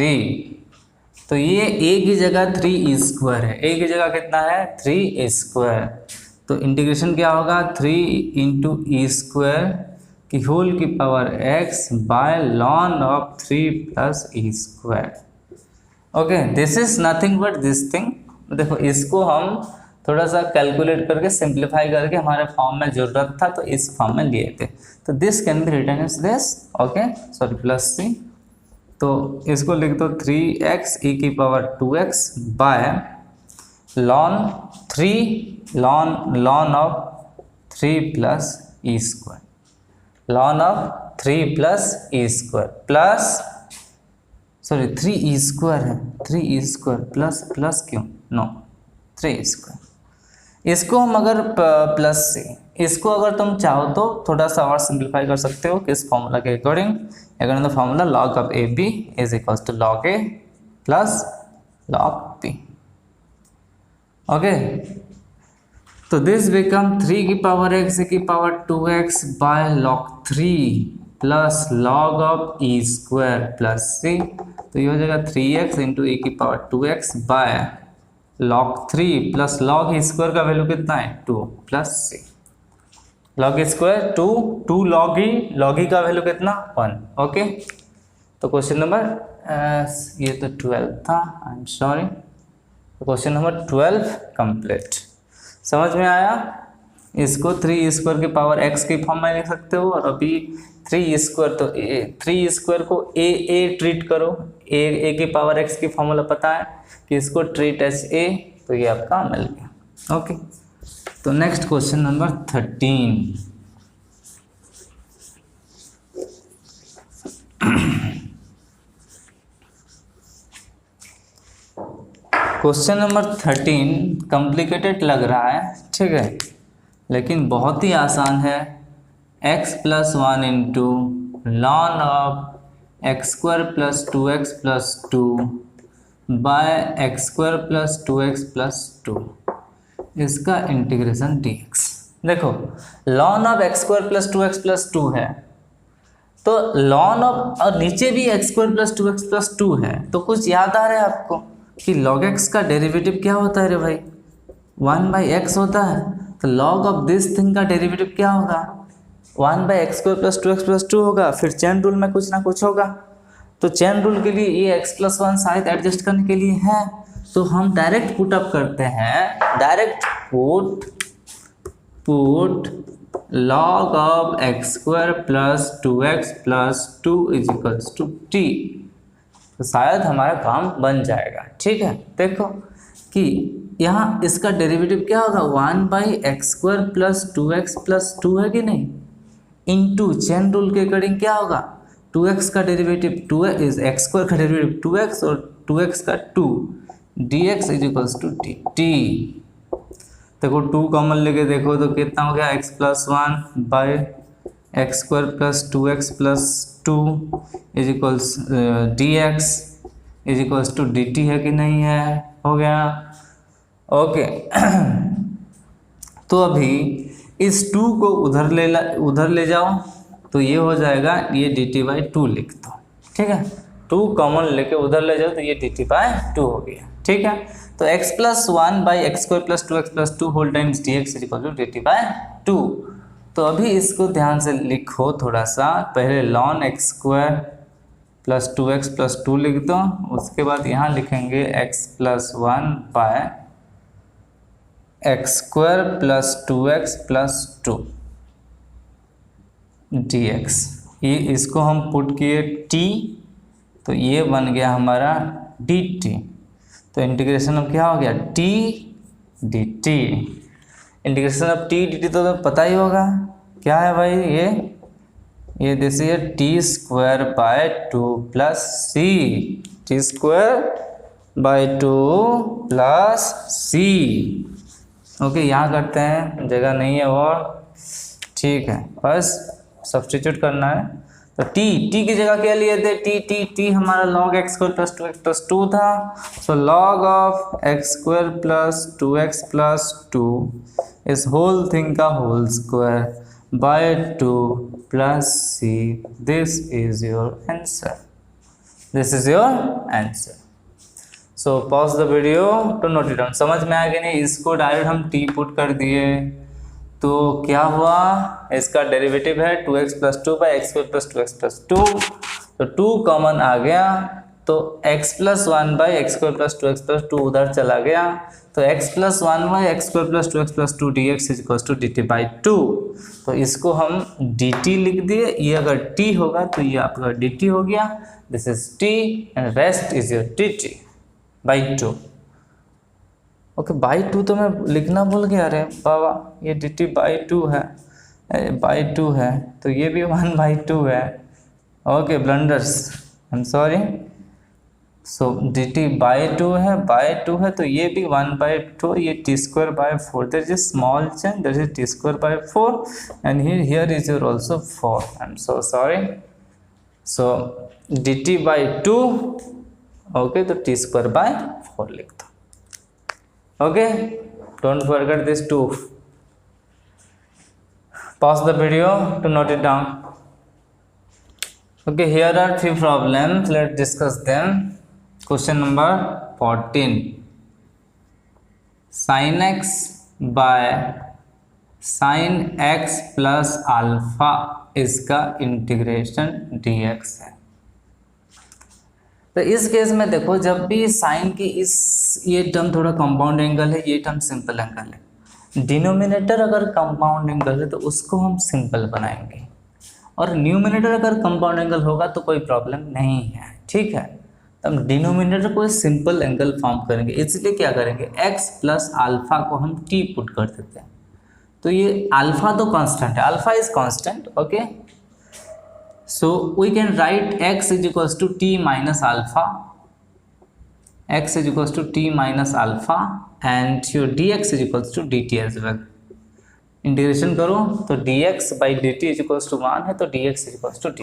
Speaker 1: तो ये a की जगह 3 स्क्वायर है, a की जगह कितना है 3 स्क्वायर। तो इंटीग्रेशन क्या होगा, 3 इंटू ई स्क्वायर की होल की power x by ln of 3 plus e square. Okay, this is nothing but this thing. देखो इसको हम थोड़ा सा कैलकुलेट करके सिंप्लीफाई करके हमारे फॉर्म में जरूरत था तो इस फॉर्म में लिए थे। तो this can be written as this, okay sorry plus c। तो इसको लिख दो 3x e की power 2x by ln 3 ln of 3 plus e square, ln of 3 plus e square plus sorry 3 e square है, 3 ई स्क्वायर प्लस प्लस क्यों, no 3 square. इसको हम अगर प्लस से, इसको अगर तुम चाहो तो थोड़ा सा और सिंप्लीफाई कर सकते हो किस फॉर्मूला के अकॉर्डिंग, अगर the formula log of a b is equals to log ए प्लस log b। ओके, तो दिस बिकम 3 की पावर x की power 2x by log 3 plus log of e square plus c। तो ये हो जाएगा 3x इंटू e की power 2x by log 3 plus log e square का वैल्यू कितना है 2 plus c। log square 2 log e का वैल्यू कितना 1। ओके, तो क्वेश्चन नंबर ये तो 12 था, आई एम सॉरी। तो क्वेश्चन नंबर 12 कंप्लीट। समझ में आया। इसको 3 स्क्वायर की पावर x की फॉर्म में लिख सकते हो, और अभी 3 स्क्वायर तो 3 स्क्वायर को a ट्रीट करो, a की पावर x की फॉर्मूला पता है कि इसको ट्रीट एज a, तो ये आपका मिल गया। ओके, तो next question number 13। Question number 13 complicated लग रहा है, ठीक है, लेकिन बहुत ही आसान है। x प्लस 1 इंटू लॉन of x square plus 2x plus 2 by x square plus 2x plus 2, इसका इंटीग्रेशन dx। देखो लॉन of x square plus 2x plus 2 है, तो लॉन ऑफ, और नीचे भी x square plus 2x plus 2 है, तो कुछ याद आ रहा है आपको कि log x का डेरिवेटिव क्या होता है रे भाई, 1/x होता है। तो log ऑफ दिस थिंग का डेरिवेटिव क्या होगा, 1/x square plus 2x plus 2 होगा। फिर चेन रूल में कुछ ना कुछ होगा, तो चेन रूल के लिए ये x प्लस 1 शायद एडजस्ट करने के लिए है, तो हम डायरेक्ट पुट अप करते हैं, direct put log of x square plus 2x plus 2 is equals to t, तो शायद हमारा काम बन जाएगा। ठीक है, देखो कि यहाँ इसका डेरिवेटिव क्या होगा, 1/x square plus 2x plus 2 है कि नहीं, इनटू चेन रूल के अकॉर्डिंग क्या होगा, 2x का डेरिवेटिव 2 इज एक्स स्क्वायर का डेरिवेटिव 2x और 2x का 2, dx is equals to dt। देखो 2 कॉमन लेके देखो तो कितना हो गया, x plus 1 by x square plus 2x plus 2 is equals dx is equals to dt है कि नहीं है, हो गया। ओके तो अभी इस 2 को उधर ले जाओ, तो ये हो जाएगा, ये dt/2 लिख दो, ठीक है। 2 कॉमन लेके उधर ले जाओ तो ये dt/2 हो गया, ठीक है। तो x+1/x² + 2x+2 whole times dx = dt/2। तो अभी इसको ध्यान से लिखो थोड़ा सा, पहले ln x² + 2x + 2 लिख दो, उसके बाद यहाँ लिखेंगे x+1/x² + 2x + 2 dx। ये इसको हम पुट किए t, तो ये बन गया हमारा dt। तो इंटीग्रेशन अब क्या हो गया, t dt। इंटीग्रेशन अब t dt तो पता ही होगा क्या है भाई, ये this is t² / 2 + c, t² / 2 + c। Okay, यहाँ करते हैं, जगह नहीं है और, ठीक है, बस सब्स्टिट्यूट करना है। तो t की जगह क्या लिए थे, t हमारा log x² + 2x + 2 था। सो log of x² + 2x + 2 इस होल थिंग का whole square / 2 + c। This is your answer, this is your answer. So pause the video to note it down. समझ में आ गया नहीं, इसको डायरेक्ट हम t पुट कर दिए तो क्या हुआ, इसका डेरिवेटिव है 2x + 2/x² + 2x + 2, तो 2 कॉमन आ गया, तो x+1/x² + 2x + 2 उधर चला गया, तो x+1/x² + 2x + 2 dx = dt/2। तो इसको हम dt लिख दिए, ये अगर t होगा तो ये आपका dt हो गया, this is t and rest is your dt/2। Okay, /2 तो मैं लिखना भूल गया, अरे बाबा, ये dt/2 है, /2 है, तो ये भी 1/2 है। Okay, blunders, I am sorry. So dt/2 है, /2 है, तो ये भी 1/2, ये t²/4, there is a small change, there is t²/4 and here is your also 4, I am so sorry. So dt/2, okay, तो t²/4 लिख दो। Okay, don't forget this too. Pause the video to note it down. Okay, here are few problems, let's discuss them. Question number 14, sin x by sin x plus alpha इसका integration dx है। तो इस case में देखो, जब भी sign की ये टर्म थोड़ा कंपाउंड एंगल है, ये टर्म सिंपल एंगल है, डिनोमिनेटर अगर कंपाउंड एंगल है तो उसको हम सिंपल बनाएंगे, और न्यूमिनेटर अगर कंपाउंड एंगल होगा तो कोई प्रॉब्लम नहीं है, ठीक है। तो हम डिनोमिनेटर को सिंपल एंगल फॉर्म करेंगे, इसलिए क्या करेंगे, x + α को हम t पुट कर देते हैं। तो ये अल्फा तो कांस्टेंट है, alpha is constant, okay. So we can write x = t - alpha, x = t - alpha and your dx = dt as well। Integration करो तो dx/dt = 1 है, तो dx = dt।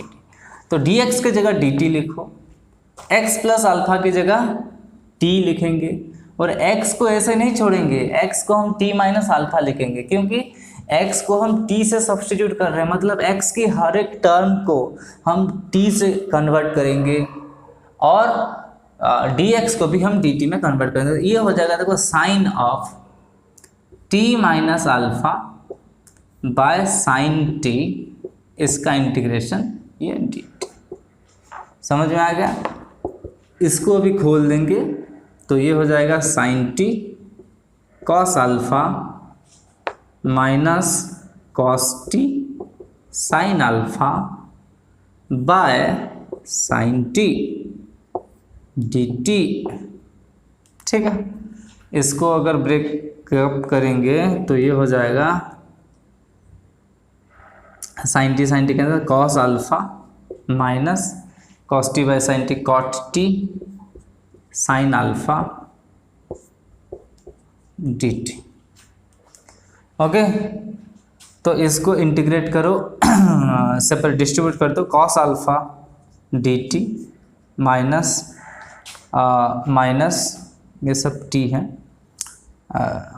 Speaker 1: तो dx की जगह dt लिखो, x + alpha की जगह t लिखेंगे, और x को ऐसे नहीं छोड़ेंगे, x को हम t - alpha लिखेंगे, क्योंकि x को हम t से सब्स्टिट्यूट कर रहे हैं, मतलब x की हर एक टर्म को हम t से कन्वर्ट करेंगे, और dx को भी हम dt में कन्वर्ट करेंगे। ये हो जाएगा, देखो, sine of t - alpha by sine t, इसका इंटीग्रेशन ये dt। समझ में आ गया? इसको अभी खोल देंगे तो ये हो जाएगा sine t cos alpha minus cos t sine alpha by sine t d t, ठीक है। इसको अगर ब्रेकअप करेंगे तो ये हो जाएगा साइन टी के अंदर cos alpha minus cos t by sine t cot t sine alpha d t. Okay, तो इसको इंटीग्रेट करो, सेपरेट डिस्ट्रीब्यूट कर दो, cos alpha d t minus ये सब टी है,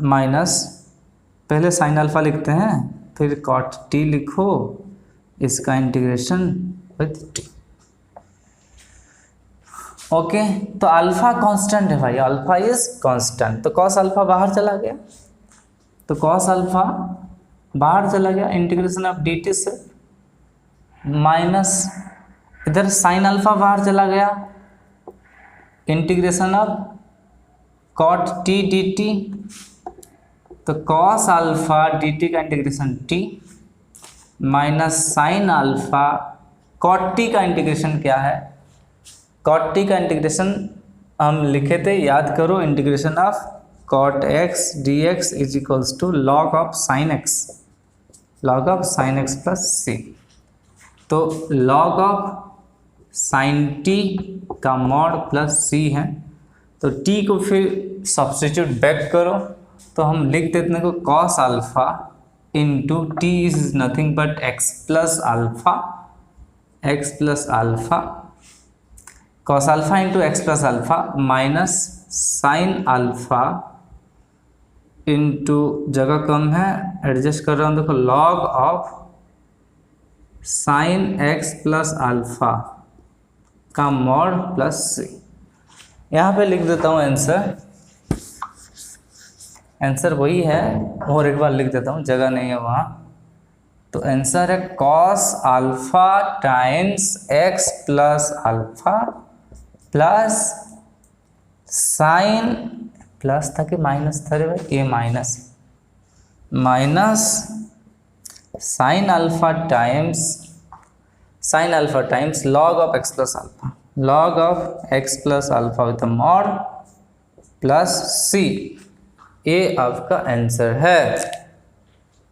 Speaker 1: माइनस पहले साइन अल्फा लिखते हैं, फिर कॉट टी लिखो, इसका इंटीग्रेशन विथ टी। ओके, तो अल्फा कांस्टेंट है भाई, अल्फा इज कांस्टेंट, तो कॉस अल्फा बाहर चला गया, तो कॉस अल्फा बाहर चला गया, इंटीग्रेशन ऑफ डी टी से माइनस इधर साइन अल्फा बाहर चला गया, integration of cot t d t, तो कॉस अल्फा डी टी का integration t minus sine alpha cot t का इंटीग्रेशन क्या है, कॉट टी का इंटीग्रेशन हम लिखे थे, याद करो, integration of cot x d x is equals to log of sine x, log of sine x plus c, तो लॉग ऑफ साइन टी का मॉड प्लस सी है, तो टी को फिर सब्स्टिट्यूट बैक करो, तो हम लिख देते हैं को cos alpha into T is nothing but x plus alpha, x plus alpha, cos alpha into x plus alpha minus sine alpha into, जगह कम है एडजस्ट कर रहा हूँ, देखो log of sine x plus alpha का मॉड प्लस सी। यहाँ पे लिख देता हूँ आंसर, आंसर वही है, और एक बार लिख देता हूँ, जगह नहीं है वहाँ, तो आंसर है cos alpha times x plus alpha plus sine, plus था कि माइनस था रे भाई, ये minus, minus sine alpha times log of x plus alpha, log of x plus alpha with mod plus c, ये आपका आंसर है।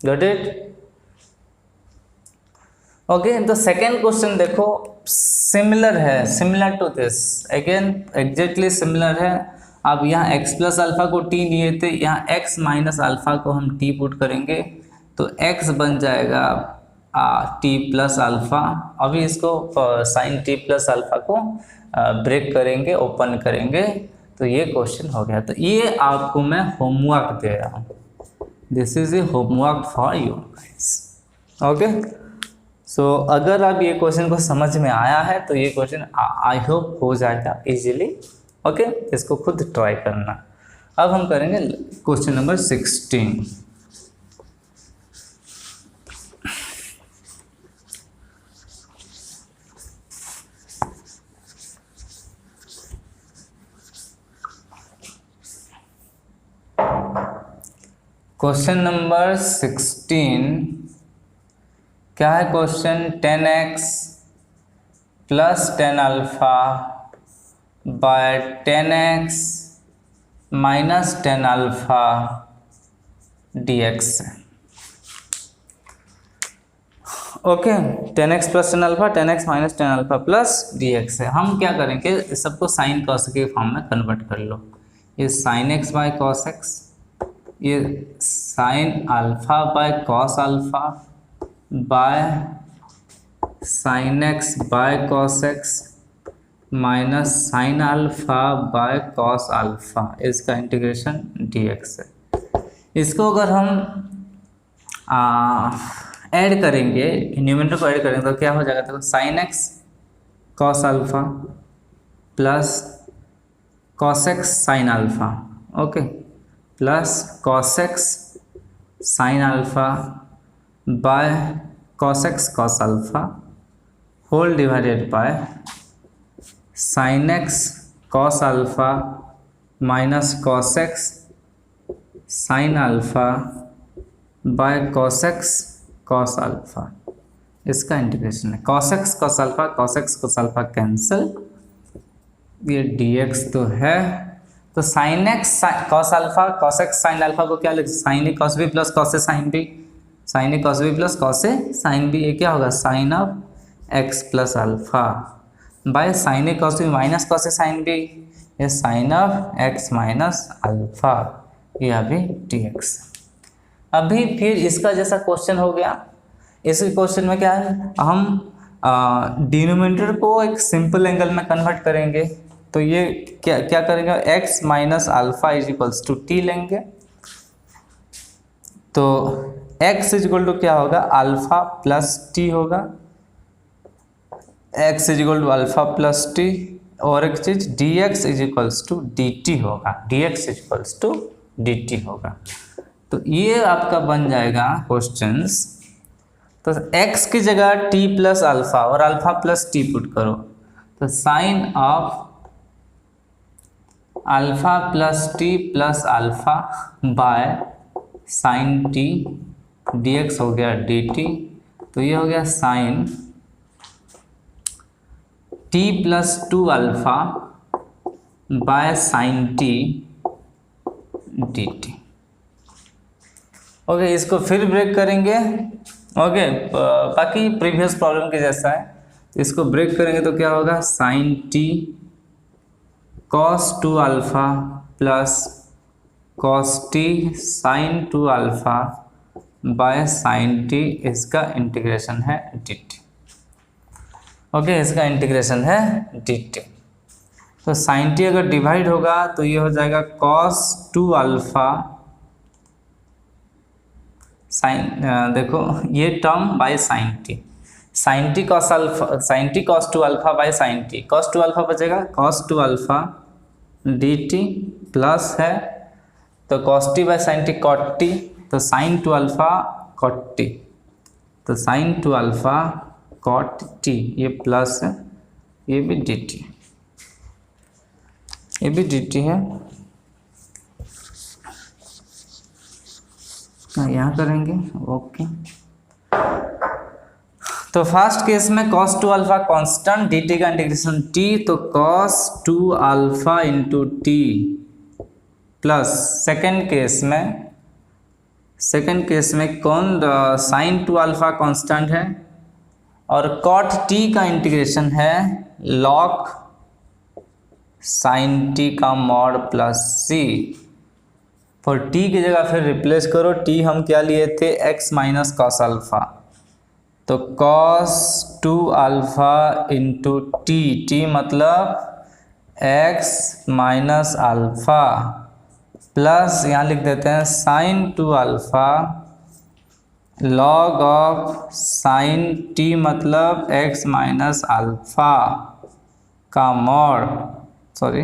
Speaker 1: Got it? ओके, तो सेकेंड क्वेश्चन देखो, सिमिलर है, similar to this, again exactly similar है। अब यहाँ x plus alpha को t लिए थे, यहाँ x माइनस अल्फा को हम t पुट करेंगे, तो x बन जाएगा t प्लस अल्फा। अभी इसको साइन t प्लस अल्फा को ब्रेक करेंगे, ओपन करेंगे, तो ये क्वेश्चन हो गया। तो ये आपको मैं होमवर्क दे रहा हूँ, this is a homework for you guys. Okay, so अगर आप ये क्वेश्चन को समझ में आया है तो ये क्वेश्चन आई होप हो जाएगा इजीली। ओके, इसको खुद ट्राई करना। अब हम करेंगे क्वेश्चन नंबर 16। क्वेश्चन नंबर 16 क्या है question? 10x plus 10 alpha by 10x minus 10 alpha dx। Okay, 10x plus 10 alpha, 10x minus 10 alpha plus dx है। हम क्या करेंगे, इस सबको साइन कॉस के फॉर्म में कन्वर्ट कर लो। ये sine x by cos x, ये sine alpha by cos alpha by sine x by cos x minus sine alpha by cos alpha, इसका इंटीग्रेशन dx है। इसको अगर हम ऐड करेंगे, न्यूमरेटर को ऐड करेंगे तो क्या हो जाएगा? देखो sine x cos alpha plus cos x sine alpha, okay, plus cos x sine alpha by cos x cos alpha whole divided by sine x cos alpha minus cos x sine alpha by cos x cos alpha, इसका integration है। Cos x cos alpha cancel, ये dx तो है, तो sine x cos alpha cos x sine alpha को क्या लिख, sine A cos B plus cos A sine B, sine A cos B plus cos A sine B, ये क्या होगा? Sine of x plus alpha by sine A cos B minus cos A sine B, ये sine of x minus alpha, ये अभी dx। अभी फिर इसका जैसा क्वेश्चन हो गया, इस क्वेश्चन में क्या है, हम डिनोमिनेटर को एक सिंपल एंगल में कन्वर्ट करेंगे। तो ये क्या करेंगे, x minus alpha is equals to t लेंगे, तो x इजिकल टू क्या होगा, अल्फा प्लस टी होगा, x is equal to alpha plus t, और एक चीज dx इजिकल्स टू dt होगा, dx इजिकल्स टू dt होगा। तो ये आपका बन जाएगा क्वेश्चंस। तो x की जगह t प्लस अल्फा और अल्फा प्लस टी पुट करो, तो sine of alpha plus t plus alpha by sine t dx हो गया dt। तो ये हो गया sine t plus two alpha by sine t dt। Okay, इसको फिर ब्रेक करेंगे। ओके, बाकी प्रीवियस प्रॉब्लम के जैसा है, इसको ब्रेक करेंगे तो क्या होगा, sine t cos two alpha plus cos t sine two alpha by sine t, इसका इंटीग्रेशन है dt। ओके, इसका इंटीग्रेशन है dt। तो साइन टी अगर डिवाइड होगा तो ये हो जाएगा कॉस टू अल्फा साइन, देखो ये term by sine t cos alpha, sine t cos two alpha by sine t, cos two alpha बचेगा cos two alpha d t plus है तो cos t by sine t cot t, तो sine two alpha cot t, तो sine two alpha cot t, ये plus है, ये भी D T, ये भी डी टी है। यहाँ करेंगे। ओके, तो फर्स्ट केस में cos two alpha constant, dt का इंटीग्रेशन t, तो cos two alpha into t plus second case में कौन साइन टू अल्फा कॉन्स्टेंट है और cot t का इंटीग्रेशन है log साइन t का mod plus c। For t की जगह फिर रिप्लेस करो, t हम क्या लिए थे, x माइनस कॉस अल्फा, तो cos two alpha into t मतलब x माइनस अल्फा प्लस यहाँ लिख देते हैं sine two alpha log of sine t मतलब x माइनस अल्फा का mod, sorry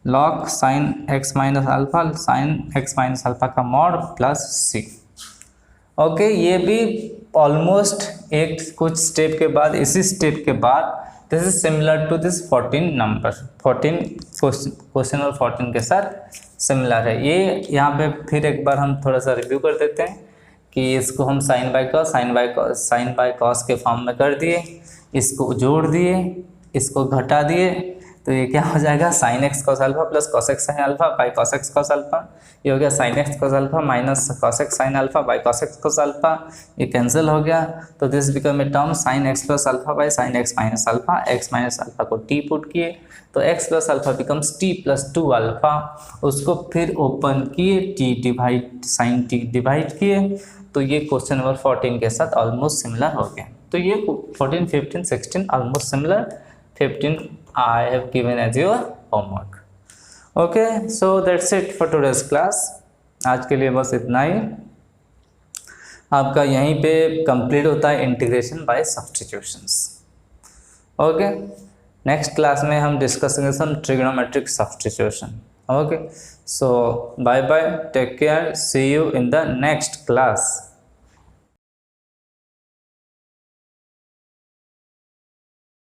Speaker 1: log sine x minus alpha sine x minus alpha का mod plus c। Okay, ये भी ऑलमोस्ट एक कुछ स्टेप के बाद, इसी स्टेप के बाद this is similar to this 14 number, 14 question और 14 के साथ सिमिलर है। ये यहाँ पे फिर एक बार हम थोड़ा सा रिव्यू कर देते हैं कि इसको हम साइन बाय कॉस के फॉर्म में कर दिए, इसको जोड़ दिए, इसको घटा दिए, तो ये क्या हो जाएगा, sine x cos alpha plus cos x sine alpha by cos x cos alpha, ये हो गया sine x cos alpha minus cos x sine alpha by cos x cos alpha, ये कैंसिल हो गया, तो this become a term sign x plus alpha by sine x minus alpha, x minus alpha को T put किए तो x plus alpha becomes T plus two alpha, उसको फिर open किए, t divide sine t divide किए, तो ये question number 14 के साथ ऑलमोस्ट सिमिलर हो गया। तो ये 14, 15, 16 almost similar, 15 I have given as your homework. Okay, so that's it for today's class. आज के लिए बस इतना ही, आपका यहीं पे कंप्लीट होता है integration by substitutions. Okay, next class में हम डिस्कस करेंगे some trigonometric substitution. Okay, so bye bye, take care, see you in the next class.